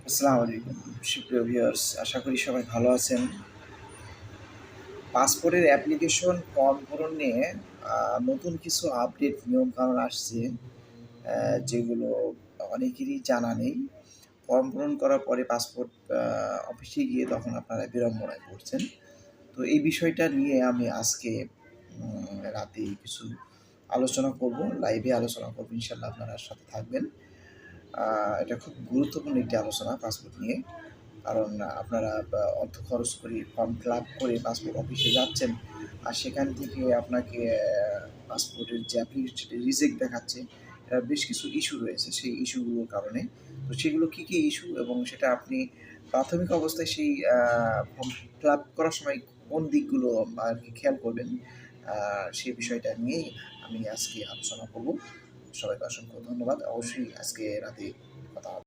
আসসালামু আলাইকুম সুপ্রিয় ভিউয়ার্স, আশা করি সবাই ভালো আছেন। পাসপোর্টের অ্যাপ্লিকেশন ফর্ম পূরণ নিয়ে নতুন কিছু আপডেট নিয়মকানুন আসছে, যেগুলো অনেকেরই জানা নেই। ফর্ম পূরণ করার পরে পাসপোর্ট অফিসে গিয়ে তখন আপনারা বিড়ম্বনায় পড়ছেন। তো এই বিষয়টা নিয়ে আমি আজকে রাতে কিছু আলোচনা করব, লাইভে আলোচনা করব। ইনশাআল্লাহ আপনারা সাথে থাকবেন। এটা খুব গুরুত্বপূর্ণ একটি আলোচনা পাসপোর্ট নিয়ে। কারণ আপনারা অর্থ খরচ করে ফর্ম ফিল আপ করে পাসপোর্ট অফিসে যাচ্ছেন, আর সেখান থেকে আপনাকে পাসপোর্টের যে অ্যাপ্লিকেশনটি রিজেক্ট দেখাচ্ছে। বেশ কিছু ইস্যু রয়েছে সেই ইস্যুগুলোর কারণে। তো সেগুলো কী কী ইস্যু এবং সেটা আপনি প্রাথমিক অবস্থায় সেই ফর্ম ফিল আপ করার সময় কোন দিকগুলো আর কি খেয়াল করবেন, সেই বিষয়টা নিয়েই আমি আজকে আলোচনা করব। সবাইকে অসংখ্য ধন্যবাদ। অবশ্যই আজকে রাতে কথা হবে।